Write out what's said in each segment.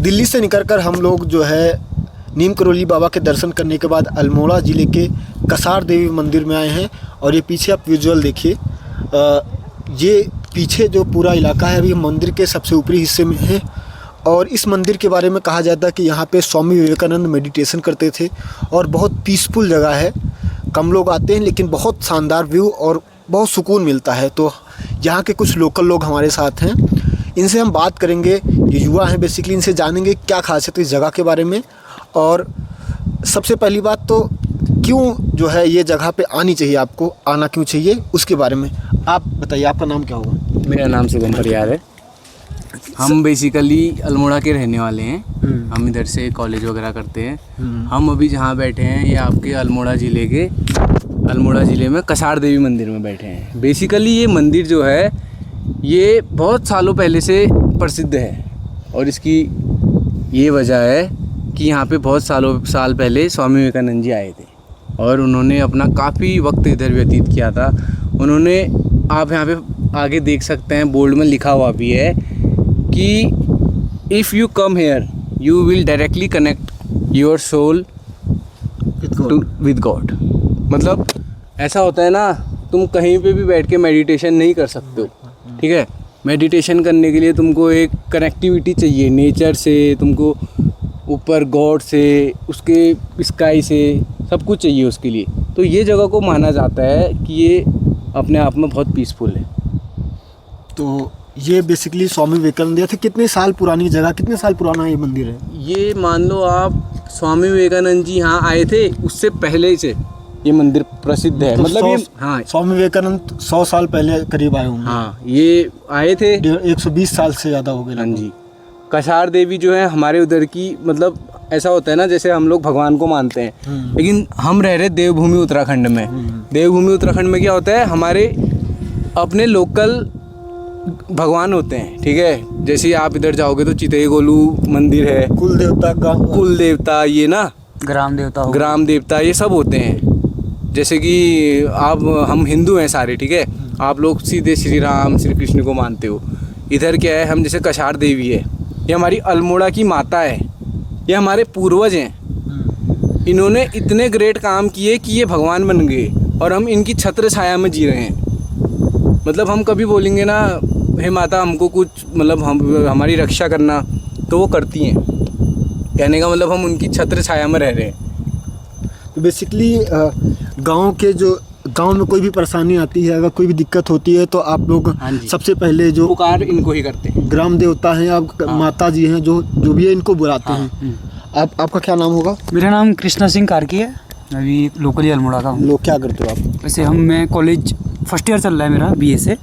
दिल्ली से निकलकर हम लोग जो है नीम करोली बाबा के दर्शन करने के बाद अल्मोड़ा ज़िले के कसार देवी मंदिर में आए हैं। और ये पीछे आप विजुअल देखिए, ये पीछे जो पूरा इलाका है अभी मंदिर के सबसे ऊपरी हिस्से में है। और इस मंदिर के बारे में कहा जाता है कि यहाँ पे स्वामी विवेकानंद मेडिटेशन करते थे और बहुत पीसफुल जगह है। कम लोग आते हैं लेकिन बहुत शानदार व्यू और बहुत सुकून मिलता है। तो यहाँ के कुछ लोकल लोग हमारे साथ हैं, इनसे हम बात करेंगे। ये युवा हैं बेसिकली, इनसे जानेंगे क्या खासियत है इस जगह के बारे में। और सबसे पहली बात तो क्यों जो है ये जगह पे आनी चाहिए, आपको आना क्यों चाहिए उसके बारे में आप बताइए। आपका नाम क्या होगा? मेरा नाम शुभम परियार है। हम बेसिकली अल्मोड़ा के रहने वाले हैं। हम इधर से कॉलेज वगैरह करते हैं। हम अभी जहाँ बैठे हैं ये आपके अल्मोड़ा ज़िले में कसार देवी मंदिर में बैठे हैं। बेसिकली ये मंदिर जो है ये बहुत सालों पहले से प्रसिद्ध है और इसकी ये वजह है कि यहाँ पे बहुत साल पहले स्वामी विवेकानंद जी आए थे और उन्होंने अपना काफ़ी वक्त इधर व्यतीत किया था। उन्होंने, आप यहाँ पे आगे देख सकते हैं बोर्ड में लिखा हुआ भी है कि if you come here you will directly connect your soul with God. मतलब ऐसा होता है ना, तुम कहीं पे भी बैठ के मेडिटेशन नहीं कर सकते हो, ठीक है। मेडिटेशन करने के लिए तुमको एक कनेक्टिविटी चाहिए नेचर से, तुमको ऊपर गॉड से, उसके स्काई से, सब कुछ चाहिए उसके लिए। तो ये जगह को माना जाता है कि ये अपने आप में बहुत पीसफुल है। तो ये बेसिकली स्वामी विवेकानंद थे। कितने साल पुरानी जगह, कितने साल पुराना ये मंदिर है? ये मान लो आप स्वामी विवेकानंद जी यहाँ आए थे उससे पहले से ये मंदिर प्रसिद्ध है। तो मतलब ये, हाँ, स्वामी विवेकानंद 100 साल पहले करीब आए होंगे। हाँ, ये आए थे 120 साल से ज़्यादा हो गए। हाँ जी। कसार देवी जो है हमारे उधर की, मतलब ऐसा होता है ना जैसे हम लोग भगवान को मानते हैं, लेकिन हम रह रहे देवभूमि उत्तराखंड में। देवभूमि उत्तराखंड में क्या होता है, हमारे अपने लोकल भगवान होते हैं, ठीक है। जैसे आप इधर जाओगे तो चितई गोलू मंदिर है, कुल देवता, ये ना ग्राम देवता ये सब होते हैं। जैसे कि हम हिंदू हैं सारे, ठीक है। आप लोग सीधे श्री राम श्री कृष्ण को मानते हो। इधर क्या है, हम जैसे कसार देवी है, ये हमारी अल्मोड़ा की माता है, ये हमारे पूर्वज हैं। इन्होंने इतने ग्रेट काम किए कि ये भगवान बन गए और हम इनकी छत्र छाया में जी रहे हैं। मतलब हम कभी बोलेंगे ना, हे माता हमको कुछ, मतलब हमारी रक्षा करना, तो वो करती हैं। कहने का मतलब हम उनकी छत्र छाया में रह रहे हैं। तो बेसिकली गांव में कोई भी परेशानी आती है, अगर कोई भी दिक्कत होती है तो आप लोग सबसे पहले जो पुकार इनको ही करते हैं। ग्राम देवता हैं, आप माता जी हैं, जो भी है इनको बुलाते हैं। आपका क्या नाम होगा? मेरा नाम कृष्णा सिंह कार्की है। अभी लोकली अल्मोड़ा का हूँ। लोग क्या करते हो आप? वैसे मैं कॉलेज फर्स्ट ईयर चल रहा है मेरा, बीए से।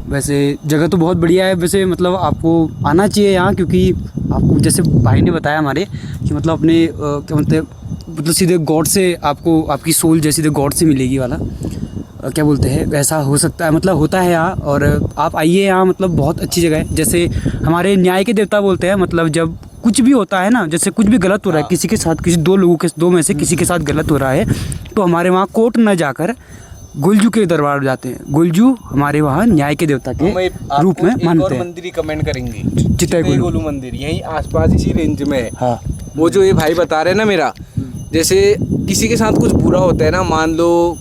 वैसे जगह तो बहुत बढ़िया है। वैसे मतलब आपको आना चाहिए यहाँ, क्योंकि आपको जैसे भाई ने बताया हमारे कि मतलब अपने क्या बोलते हैं, मतलब सीधे गॉड से आपको, आपकी सोल जैसे सीधे गॉड से मिलेगी वाला, क्या बोलते हैं, वैसा हो सकता है, मतलब होता है यहाँ। और आप आइए यहाँ, मतलब बहुत अच्छी जगह है। जैसे हमारे न्याय के देवता बोलते हैं, मतलब जब कुछ भी होता है ना, जैसे कुछ भी गलत हो रहा है किसी के साथ, किसी दो में से किसी के साथ गलत हो रहा है, तो हमारे वहाँ कोर्ट न जाकर गुलजू के दरबार जाते हैं। गुलजू हमारे वहाँ न्याय के देवता के रूप में मानते हैं। मंदिर रिकमेंड करेंगे, चितई गोलू मंदिर, यहीं आसपास इसी रेंज में है। हाँ, वो जो ये भाई बता रहे हैं ना, मेरा जैसे किसी के साथ कुछ बुरा होता है ना, मान लो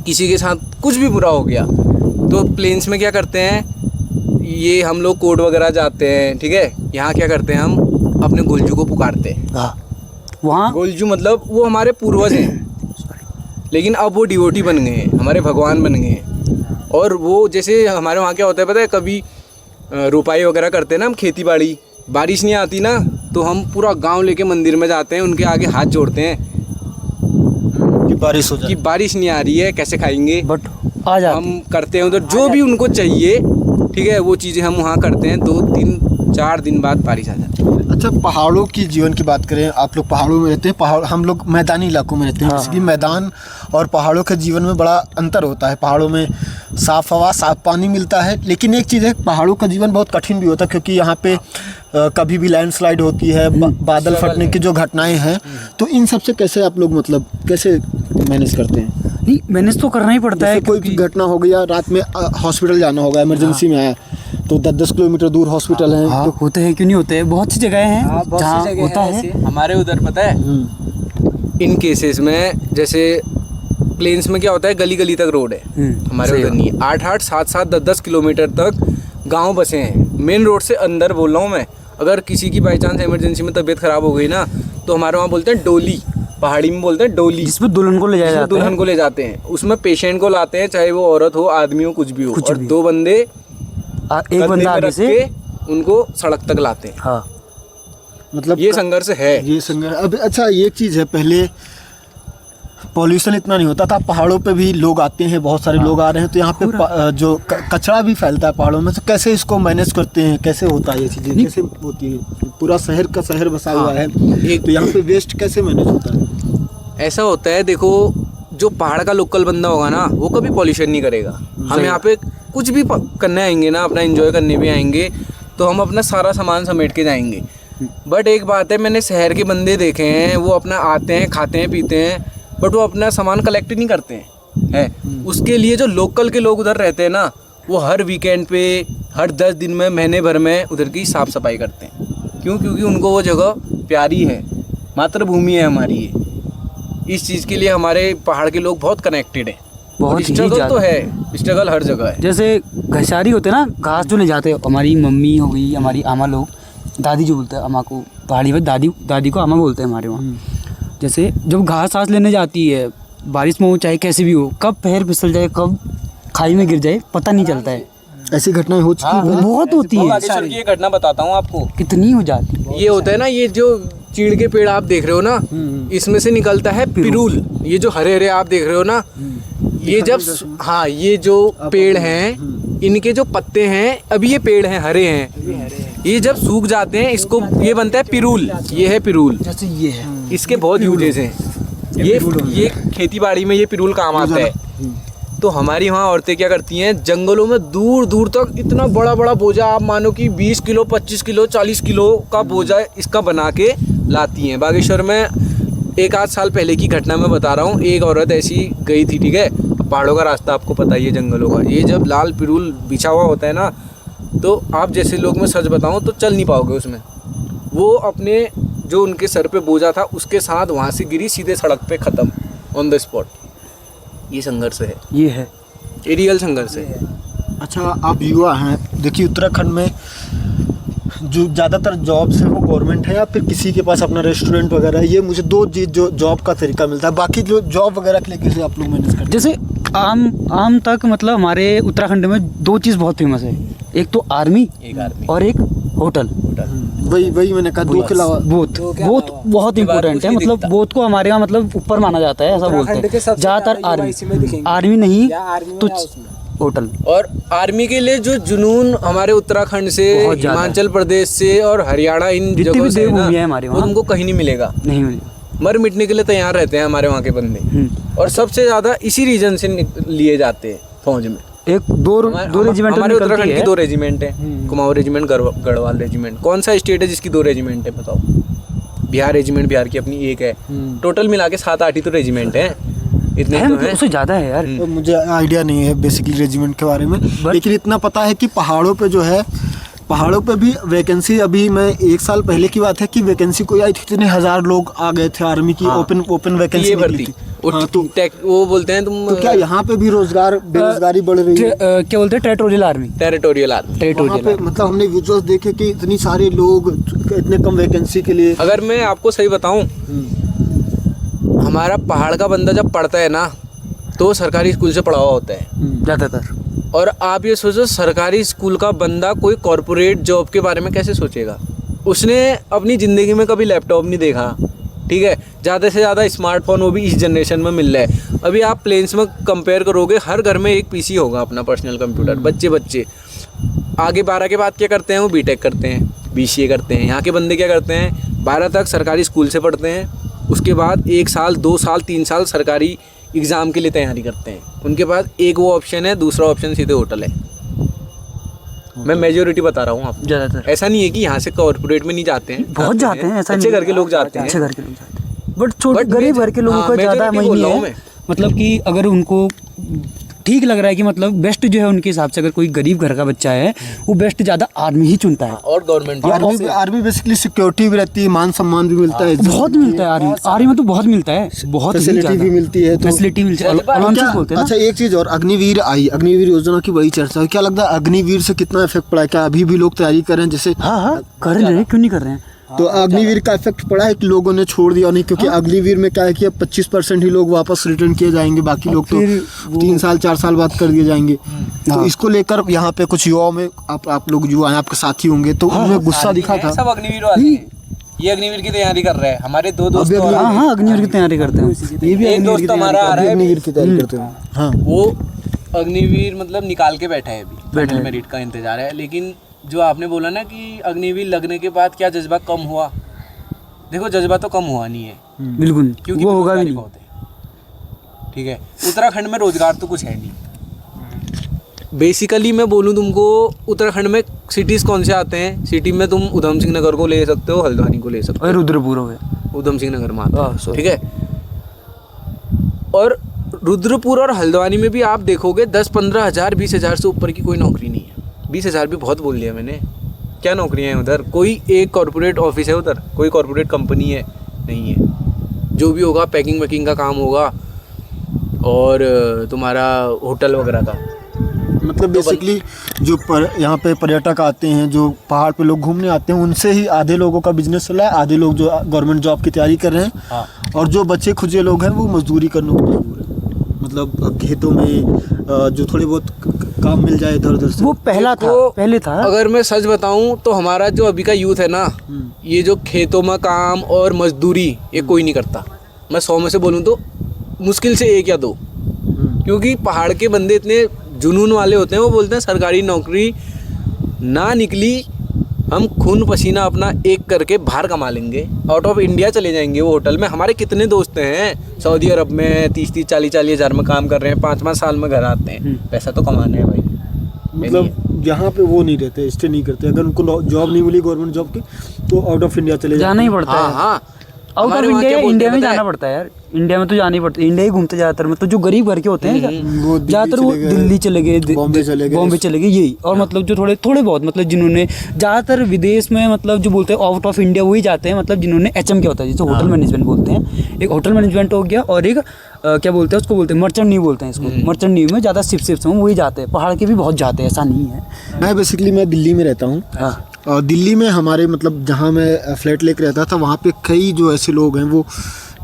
किसी के साथ कुछ भी बुरा हो गया, तो प्लेन्स में क्या करते हैं, ये हम लोग कोर्ट वगैरह जाते हैं, ठीक है। यहाँ क्या करते हैं, हम अपने गुलजू को पुकारते हैं। वहाँ गुलजू मतलब वो हमारे पूर्वज हैं, लेकिन अब वो डिवोटी बन गए हैं, हमारे भगवान बन गए हैं। और वो जैसे हमारे वहाँ क्या होता है पता है, कभी रोपाई वगैरह करते हैं ना हम, खेती बाड़ी, बारिश नहीं आती ना, तो हम पूरा गांव लेके मंदिर में जाते हैं, उनके आगे हाथ जोड़ते हैं कि बारिश नहीं आ रही है, कैसे खाएंगे, बट आ जाते हम करते हैं उधर जो भी उनको चाहिए, ठीक है। वो चीज़ें हम वहाँ करते हैं, 2-3-4 दिन बाद बारिश आ जाती है। अच्छा, पहाड़ों की जीवन की बात करें, आप लोग पहाड़ों में रहते हैं, पहाड़, हम लोग मैदानी इलाकों में रहते हैं। इसलिए मैदान और पहाड़ों के जीवन में बड़ा अंतर होता है। पहाड़ों में साफ़ हवा, साफ़ पानी मिलता है, लेकिन एक चीज़ है, पहाड़ों का जीवन बहुत कठिन भी होता है, क्योंकि यहाँ पे कभी भी लैंडस्लाइड होती है, बादल फटने की जो घटनाएं हैं, तो इन सब से कैसे आप लोग, मतलब कैसे मैनेज करते हैं? नहीं, मैनेज तो करना ही पड़ता है। कोई घटना हो गई या रात में हॉस्पिटल जाना होगा, इमरजेंसी में आया, तो 10-10 किलोमीटर दूर हॉस्पिटल हैं। हाँ, तो होते हैं, क्यों नहीं होते हैं, बहुत सी जगह हैं जहाँ होता है। हमारे उधर पता है इन केसेस में, जैसे प्लेन्स में क्या होता है, गली गली तक रोड है, हमारे सही उधर नहीं है। 8-8, 7-7, 10-10 किलोमीटर तक गांव बसे हैं, मेन रोड से अंदर बोल रहा हूँ मैं। अगर किसी की बाई चांस इमरजेंसी में तबीयत खराब हो गई ना, तो हमारे वहाँ बोलते हैं डोली, पहाड़ी में बोलते हैं डोली, जिसमें दुल्हन को ले जाया जाता है। दुल्हन को ले जाते हैं, उसमें पेशेंट को लाते हैं, चाहे वो औरत हो, आदमी हो, कुछ भी हो, और 2 बंदे एक बंदा आगे से उनको सड़क तक लाते हैं। हाँ, मतलब ये संघर्ष है। ये संघर्ष। अब अच्छा, ये चीज़ है, पहले पॉल्यूशन इतना नहीं होता था, पहाड़ों पे भी लोग आते हैं, बहुत सारे लोग आ रहे हैं, तो यहाँ पे जो कचरा भी फैलता है पहाड़ों में, तो कैसे इसको मैनेज करते हैं, कैसे होता है ये चीज़ें, कैसे होती है? पूरा शहर का शहर बसा हुआ है, तो यहाँ पे वेस्ट कैसे मैनेज होता है? ऐसा होता है, देखो, जो पहाड़ का लोकल बंदा होगा ना, वो कभी पॉल्यूशन नहीं करेगा। हम यहाँ पे कुछ भी करने आएंगे ना, अपना एंजॉय करने भी आएंगे, तो हम अपना सारा सामान समेट के जाएंगे। बट एक बात है, मैंने शहर के बंदे देखे हैं, वो अपना आते हैं, खाते हैं, पीते हैं, बट वो अपना सामान कलेक्ट नहीं करते हैं, है। उसके लिए जो लोकल के लोग उधर रहते हैं ना, वो हर वीकेंड पे, हर 10 दिन में, महीने भर में उधर की साफ़ सफाई करते हैं। क्यों? क्योंकि उनको वो जगह प्यारी है, मातृभूमि है हमारी ये। इस चीज़ के लिए हमारे पहाड़ के लोग बहुत कनेक्टेड हैं। बहुत ही स्ट्रगल ज़्यादा। तो है, स्ट्रगल हर जगह है। जैसे घसारी होते हैं ना, घास जो ले जाते हैं, हमारी मम्मी हो गई, हमारी आमा लोग, दादी जो बोलते हैं अम्मा को, पहाड़ी में दादी को आमा बोलते हैं हमारे वहाँ। जैसे जब घास लेने जाती है, बारिश में हो चाहे कैसे भी हो, कब पैर फिसल जाए, कब खाई में गिर जाए, पता नहीं चलता है। ऐसी घटनाएं हो चुकी हैं? बहुत होती है। बागेश्वर की ये घटना बताता हूँ आपको। कितनी हो जाती है। ये होता है ना, ये जो चीड़ के पेड़ आप देख रहे हो ना, इसमें से निकलता है पिरूल। ये जो हरे हरे आप देख रहे हो ना, ये जब, हाँ, ये जो पेड़ हैं, इनके जो पत्ते हैं, अभी ये पेड़ हैं, हरे हैं, ये जब सूख जाते हैं, इसको ये बनता है पिरूल। ये है पिरूल। जैसे ये है, इसके बहुत यूजेस हैं। ये खेती बाड़ी में ये पिरूल काम आता है। तो हमारी वहाँ औरतें क्या करती हैं, जंगलों में दूर दूर तक इतना बड़ा बड़ा बोझा, आप मानो कि 20 किलो, 25 किलो, 40 किलो का बोझा इसका बना के लाती हैं। बागेश्वर में 1-8 साल पहले की घटना मैं बता रहा हूँ। एक औरत ऐसी गई थी, ठीक है, पहाड़ों का रास्ता आपको पता ही है, जंगलों का, ये जब लाल पिरूल बिछा हुआ होता है ना, तो आप जैसे लोग, मैं सच बताऊँ तो चल नहीं पाओगे उसमें। वो अपने जो उनके सर पे बोझा था, उसके साथ वहाँ से गिरी, सीधे सड़क पे ख़त्म, ऑन द स्पॉट। ये संघर्ष है, ये है, ये रियल संघर्ष है। अच्छा, आप युवा हैं, देखिए उत्तराखंड में जो ज़्यादातर जॉब्स है वो गवर्नमेंट है या फिर किसी के पास अपना रेस्टोरेंट वगैरह है। ये मुझे 2 चीज़ जो जॉब का तरीका मिलता है, बाकी जो जॉब वगैरह के लिए कैसे आप लोग मैनेज करते हैं? जैसे आम तक, मतलब हमारे उत्तराखंड में 2 चीज़ बहुत फेमस है, एक तो आर्मी, एक आर्मी और एक होटल। वही मैंने कहा, 2 के अलावा बोथ बहुत इंपॉर्टेंट है, मतलब बोथ को हमारे यहाँ मतलब ऊपर माना जाता है, ऐसा बोलते हैं ज़्यादातर। आर्मी नहीं तो होटल। और आर्मी के लिए जो जुनून हमारे उत्तराखंड से, बहुत ज़्यादा है। हिमाचल प्रदेश से और हरियाणा, इन जितनी जगहों भी से है ना, देवभूमि है हमारे वो वहाँ, तुमको कहीं नहीं मिलेगा। नहीं मिली। मर मिटने के लिए तैयार रहते हैं हमारे वहाँ के बंदे। और सबसे ज़्यादा इसी रीजन से लिए जाते हैं फौज में। एक दो रेजिमेंट हमारे उत्तराखंड की 2 रेजिमेंट हैं, कुमाऊं रेजिमेंट, गढ़वाल रेजिमेंट। कौन सा स्टेट है जिसकी 2 रेजिमेंट है बताओ? बिहार रेजिमेंट, बिहार की अपनी 1 है। टोटल मिला के 7-8 ही तो रेजिमेंट है, इतने तो हैं। उससे ज़्यादा है यार। तो मुझे आइडिया नहीं है बेसिकली रेजिमेंट के बारे में, लेकिन इतना पता है कि पहाड़ों पे जो है, पहाड़ों पे भी वैकेंसी, अभी मैं 1 साल पहले की बात है कि वैकेंसी कोई आई थी, इतने 1000 लोग आ गए थे आर्मी की। हाँ। ओपन वैकेंसी ये निकली भर्ती थी। हाँ, तो वो बोलते हैं तुम, तो क्या यहाँ पे भी बेरोजगारी बढ़ रही है? क्या बोलते हैं, टेरिटोरियल आर्मी। Territorial army. वहाँ पे मतलब हमने विजुअल्स देखे कि इतनी सारे लोग इतने कम वैकेंसी के लिए। अगर मैं आपको सही बताऊं, हमारा पहाड़ का बंदा जब पढ़ता है ना, तो सरकारी स्कूल से पढ़ा हुआ होता है ज़्यादातर। और आप ये सोचो, सरकारी स्कूल का बंदा कोई कॉरपोरेट जॉब के बारे में कैसे सोचेगा? उसने अपनी ज़िंदगी में कभी लैपटॉप नहीं देखा, ठीक है, ज़्यादा से ज़्यादा स्मार्टफोन, वो भी इस जनरेशन में मिल रहा है। अभी आप प्लेन्स में कंपेयर करोगे, हर घर में एक पीसी होगा, अपना पर्सनल कंप्यूटर। बच्चे आगे 12 के बाद क्या करते हैं? वो बीटेक करते हैं, बीसीए करते हैं। यहाँ के बंदे क्या करते हैं? 12 तक सरकारी स्कूल से पढ़ते हैं, उसके बाद 1 साल, 2 साल, 3 साल सरकारी एग्ज़ाम के लिए तैयारी करते हैं। उनके पास एक वो ऑप्शन है, दूसरा ऑप्शन सीधे होटल है। मैं मेजोरिटी बता रहा हूँ आपको। ज़्यादातर ऐसा नहीं है कि यहाँ से कॉर्पोरेट में नहीं जाते हैं, बहुत जाते हैं, ऐसा अच्छे घर के लोग जाते हैं, अच्छे घर के लोग जाते हैं, बट छोटे गरीब घर के लोगों का ज़्यादा majority बोल नहीं रहा हूँ है। मैं। मतलब कि अगर उनको ठीक लग रहा है कि मतलब बेस्ट जो है उनके हिसाब से, अगर कोई गरीब घर का बच्चा है वो बेस्ट ज़्यादा आर्मी ही चुनता है। और गवर्नमेंट आर्मी बेसिकली सिक्योरिटी भी रहती है, मान सम्मान भी मिलता है, बहुत मिलता है आर्मी में तो बहुत मिलता है, बहुत फैसिलिटी भी मिलती है, तो फैसिलिटी मिलती है, allowances बोलते हैं ना। अच्छा एक चीज और, अग्निवीर आई, अग्निवीर योजना की बड़ी चर्चा है, क्या लगता है अग्निवीर से कितना इफेक्ट पड़ा है? क्या अभी भी लोग तैयारी कर रहे हैं? जैसे हाँ कर रहे हैं, क्यों नहीं कर रहे हैं? तो अग्निवीर का इफेक्ट पड़ा है कि लोगों ने छोड़ दिया नहीं? क्योंकि अग्निवीर में क्या है कि अब 25% ही लोग वापस रिटर्न किए जाएंगे, बाकी लोग तो 3 साल 4 साल बाद कर दिए जाएंगे। तो इसको लेकर यहाँ पे कुछ युवाओं में, आप लोग युवा हैं, आपके साथी होंगे, तो उनमें गुस्सा दिखा था। सब अग्निवीर वाले हैं। ये अग्निवीर की तैयारी कर रहे हैं, हमारे 2 दोस्त हाँ अग्निवीर की तैयारी करते हैं। ये भी एक दोस्त हमारा आ रहा है, अग्निवीर की तैयारी करते हैं। हाँ, वो अग्निवीर मतलब निकाल के बैठा है, अभी मेरिट का इंतजार है। लेकिन जो आपने बोला ना कि अग्निवीर लगने के बाद क्या जज्बा कम हुआ, देखो जज्बा तो कम हुआ नहीं है बिल्कुल, क्योंकि वो होगा भी नहीं। बहुत है, ठीक है। उत्तराखंड में रोजगार तो कुछ है नहीं। बेसिकली मैं बोलूँ तुमको, उत्तराखंड में सिटीज कौन से आते हैं? सिटी में तुम उधम सिंह नगर को ले सकते हो, हल्द्वानी को ले सकते हो, रुद्रपुर हो गया, उधम सिंह नगर में आता है, ठीक है। और रुद्रपुर और हल्द्वानी में भी आप देखोगे 10-15 हज़ार 20 हज़ार से ऊपर की कोई नौकरी नहीं है। 20 हज़ार भी बहुत बोल लिया मैंने, क्या नौकरियां हैं उधर? कोई एक कॉर्पोरेट ऑफिस है उधर, कोई कॉर्पोरेट कंपनी है नहीं है। जो भी होगा पैकिंग वैकिंग का काम होगा, और तुम्हारा होटल वगैरह का। मतलब बेसिकली जो यहाँ पे पर्यटक आते हैं, जो पहाड़ पे लोग घूमने आते हैं, उनसे ही आधे लोगों का बिजनेस चला है, आधे लोग जो गवर्नमेंट जॉब की तैयारी कर रहे हैं। हाँ। और जो बच्चे खुजे लोग हैं वो मजदूरी करने को मजबूर है। मतलब खेतों में जो थोड़े बहुत काम मिल जाए इधर उधर से, वो पहले था। अगर मैं सच बताऊं तो हमारा जो अभी का यूथ है ना, ये जो खेतों में काम और मजदूरी ये कोई नहीं करता। मैं 100 में से बोलूं तो मुश्किल से 1 या 2, क्योंकि पहाड़ के बंदे इतने जुनून वाले होते हैं, वो बोलते हैं सरकारी नौकरी ना निकली, हम खून पसीना अपना एक करके बाहर कमा लेंगे, आउट ऑफ इंडिया चले जाएंगे वो होटल में। हमारे कितने दोस्त हैं सऊदी अरब में 30-30 40-40 हज़ार में काम कर रहे हैं, 5-5 साल में घर आते हैं। पैसा तो कमाना है भाई। मतलब यहाँ पे वो नहीं रहते, स्टे नहीं करते। अगर उनको जॉब नहीं मिली गवर्नमेंट जॉब की तो आउट ऑफ इंडिया चले जाना ही पड़ता है। हाँ, आउट ऑफ इंडिया में जाना पड़ता है यार, इंडिया में तो जाना ही पड़ता है। इंडिया ही घूमते ज़्यादातर, मतलब जो गरीब घर के होते हैं ज़्यादातर वो दिल्ली चले गए, बॉम्बे चले गए, यही। और मतलब जो थोड़े बहुत मतलब जिन्होंने ज़्यादातर विदेश में, मतलब जो बोलते हैं आउट ऑफ इंडिया वही जाते हैं, मतलब जिन्होंने HM क्या होता है, जिसे होटल मैनेजमेंट बोलते हैं। एक होटल मैनेजमेंट हो गया, और एक क्या बोलते हैं उसको, बोलते हैं मर्चेंट न्यू बोलते हैं इसको। मर्चेंट न्यू में ज़्यादा शिप्स में वही जाते हैं। पहाड़ के भी बहुत जाते हैं, ऐसा नहीं है। मैं दिल्ली में रहता हूँ, और दिल्ली में हमारे मतलब जहाँ मैं फ्लैट लेकर रहता था, वहाँ पे कई जो ऐसे लोग हैं वो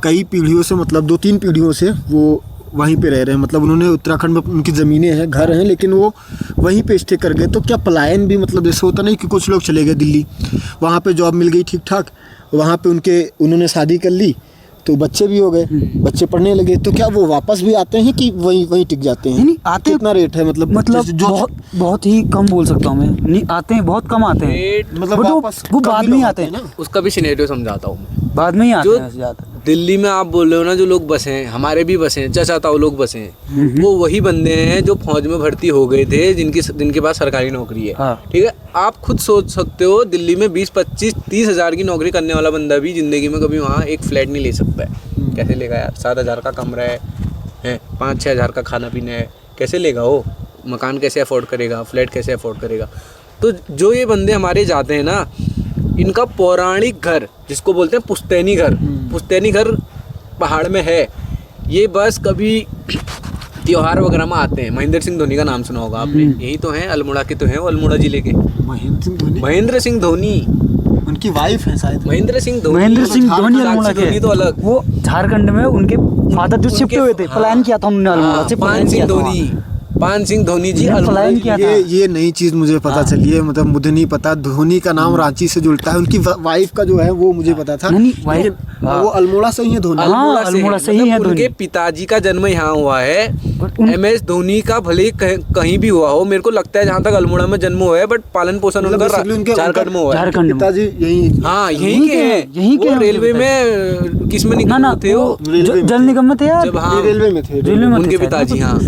कई पीढ़ियों से, मतलब 2-3 पीढ़ियों से वो वहीं पे रह रहे हैं। मतलब उन्होंने उत्तराखंड में उनकी ज़मीनें हैं, घर हैं, लेकिन वो वहीं पे स्टे कर गए। तो क्या पलायन भी, मतलब जैसे होता नहीं कि कुछ लोग चले गए दिल्ली, वहाँ पे जॉब मिल गई ठीक ठाक, वहाँ पे उन्होंने शादी कर ली, तो बच्चे भी हो गए, बच्चे पढ़ने लगे, तो क्या वो वापस भी आते हैं कि वहीं टिक जाते हैं? नहीं आते। कितना रेट है? मतलब जो बहुत ही कम बोल सकता हूँ मैं, नहीं आते हैं, बहुत कम आते हैं। मतलब वो बाद में ही आते हैं ना, उसका भी सिनेरियो समझाता हूँ मैं। बाद में ही आते हैं ज़्यादा। दिल्ली में आप बोल रहे हो ना, जो लोग बसे हैं, हमारे भी बसे हैं, चाचा ताऊ लोग बसे हैं, वो वही बंदे हैं जो फौज में भर्ती हो गए थे, जिनके पास सरकारी नौकरी है। हाँ। ठीक है, आप खुद सोच सकते हो दिल्ली में 20-25-30 हज़ार की नौकरी करने वाला बंदा भी जिंदगी में कभी वहाँ एक फ्लैट नहीं ले सकता है। कैसे लेगा यार? 7 हज़ार का कमरा है, 5-6 हज़ार का खाना पीना है, कैसे लेगा वो? मकान कैसे अफोर्ड करेगा? फ्लैट कैसे अफोर्ड करेगा? तो जो ये बंदे हमारे जाते हैं ना, इनका पौराणिक घर, जिसको बोलते हैं पुश्तैनी घर पहाड़ में है। ये बस कभी त्योहार वगैरह में आते हैं। महेंद्र सिंह धोनी का नाम सुना होगा आपने, यही तो हैं, अल्मोड़ा के तो हैं, वो अल्मोड़ा जिले के। महेंद्र सिंह धोनी उनकी वाइफ है शायद। महेंद्र सिंह धोनी अल्मोड़ा के तो अलग, वो झारखंड में उनके फादर जो शिफ्ट हुए थे, पलायन किया था उन्होंने अल्मोड़ा से। पान सिंह धोनी जी पलायन किया था। ये नई चीज मुझे पता चली है, मतलब मुझे नहीं पता। धोनी का नाम रांची से जुड़ता है, उनकी वाइफ का जो है वो मुझे पता था। लेकिन वो अल्मोड़ा से ही है धोनी। अल्मोड़ा से ही है। उनके पिताजी का जन्म यहाँ हुआ है। MS धोनी का भले कहीं भी हुआ हो, मेरे को लगता है जहाँ तक अल्मोड़ा में जन्म हुआ है, बट पालन पोषण उनका झारखंड में हुआ है। पिताजी यहीं के हैं। यहीं के रेलवे में किस में निकले थे? वो जल निगम में थे यार, जब रेलवे में थे उनके पिताजी। हाँ,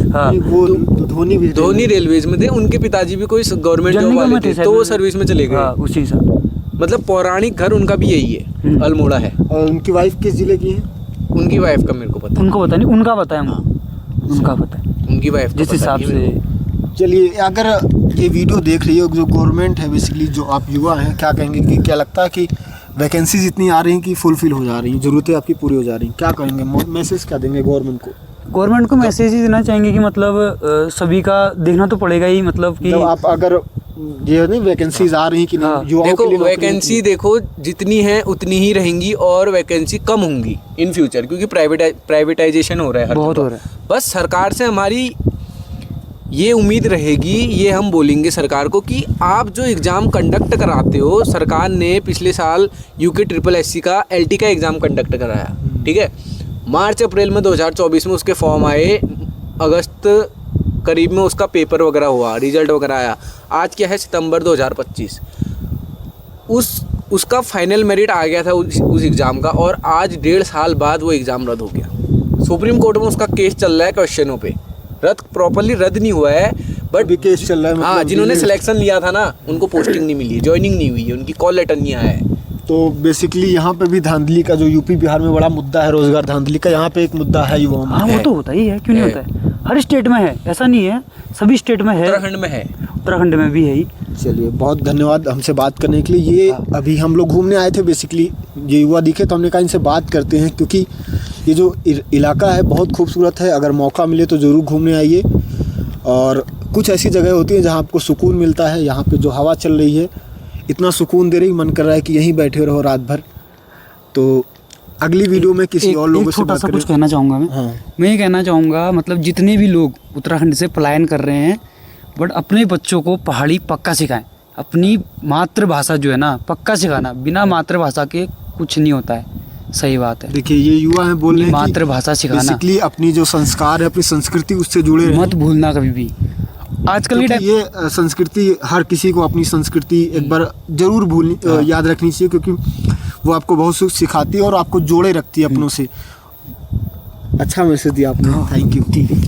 धोनी रेलवेज में थे, उनके पिताजी भी कोई गवर्नमेंट जॉब वाले थे, तो वो सर्विस में चले गए। उसी से मतलब पौराणिक घर उनका भी यही है, अल्मोड़ा है। और उनकी वाइफ किस जिले की है? उनकी वाइफ का मेरे को पता, उनको पता नहीं, उनका पता है, उनका पता है। उनकी वाइफ जिस हिसाब से। चलिए, अगर ये वीडियो देख रही है जो गवर्नमेंट है, बेसिकली जो आप युवा हैं, क्या कहेंगे कि क्या लगता है कि वैकेंसीज इतनी आ रही हैं कि फुलफिल हो जा रही हैं, ज़रूरतें आपकी पूरी हो जा रही हैं, क्या कहेंगे, मैसेज क्या देंगे गवर्नमेंट को? गवर्नमेंट को मैसेज ही देना चाहेंगे कि मतलब सभी का देखना तो पड़ेगा ही, मतलब कि जब आप अगर ये नहीं वैकेंसीज आ रही हैं कि नहीं, हाँ। युवाओं देखो के लिए नौकरी वैकेंसी देखो जितनी है उतनी ही रहेंगी और वैकेंसी कम होंगी इन फ्यूचर, क्योंकि प्राइवेटाइजेशन हो रहा है हर बहुत तो जगह। हो रहा है। बस सरकार से हमारी ये उम्मीद रहेगी, ये हम बोलेंगे सरकार को कि आप जो एग्ज़ाम कंडक्ट कराते हो, सरकार ने पिछले साल यूके SSSC का LT का एग्ज़ाम कंडक्ट कराया, ठीक है। मार्च अप्रैल में 2024 में उसके फॉर्म आए, अगस्त करीब में उसका पेपर वगैरह हुआ, रिजल्ट वगैरह आया। आज क्या है, सितंबर 2025, उसका फाइनल मेरिट आ गया था उस एग्ज़ाम का, और आज 1.5 साल बाद वो एग्ज़ाम रद्द हो गया। सुप्रीम कोर्ट में उसका केस चल रहा है क्वेश्चनों पे, प्रॉपर्ली रद्द नहीं हुआ है, बट भी केस चल रहा है। हाँ, मतलब जिन्होंने सिलेक्शन लिया था ना, उनको पोस्टिंग नहीं मिली है, ज्वाइनिंग नहीं हुई है, उनकी कॉल लेटर नहीं आया है। तो बेसिकली यहाँ पे भी धांधली का जो यूपी बिहार में बड़ा मुद्दा है, रोजगार धांधली का, यहाँ पे एक मुद्दा है युवाओं में। हाँ, वो तो होता ही है, क्यों नहीं होता है, हर स्टेट में है, ऐसा नहीं है, सभी स्टेट में है, उत्तराखंड में है, उत्तराखंड में भी है ही। चलिए, बहुत धन्यवाद हमसे बात करने के लिए। ये अभी हम लोग घूमने आए थे, बेसिकली ये युवा दिखे तो हमने कहा इनसे बात करते हैं, क्योंकि ये जो इलाका है बहुत खूबसूरत है, अगर मौका मिले तो ज़रूर घूमने आइए। और कुछ ऐसी जगह होती हैं जहाँ आपको सुकून मिलता है, यहाँ पे जो हवा चल रही है इतना सुकून दे रही, मन कर रहा है कि यहीं बैठे रहो रात भर। तो अगली वीडियो में किसी और लोगों से छोटा बात सा कुछ करें। कहना चाहूँगा मैं। हाँ। मैं ये कहना चाहूँगा, मतलब जितने भी लोग उत्तराखंड से पलायन कर रहे हैं, बट अपने बच्चों को पहाड़ी पक्का सिखाएं। अपनी मातृभाषा जो है ना, पक्का सिखाना, बिना मातृभाषा के कुछ नहीं होता है। सही बात है। देखिए, ये युवा हैं बोल रहे हैं कि मातृभाषा सिखाना, बेसिकली अपनी जो संस्कार है, अपनी संस्कृति, उससे जुड़े रहें। मत भूलना कभी भी। आजकल के क्योंकि ये संस्कृति, हर किसी को अपनी संस्कृति एक बार जरूर याद रखनी चाहिए, क्योंकि वो आपको बहुत कुछ सिखाती है और आपको जोड़े रखती है अपनों से। अच्छा मैसेज दिया आपने, थैंक यू।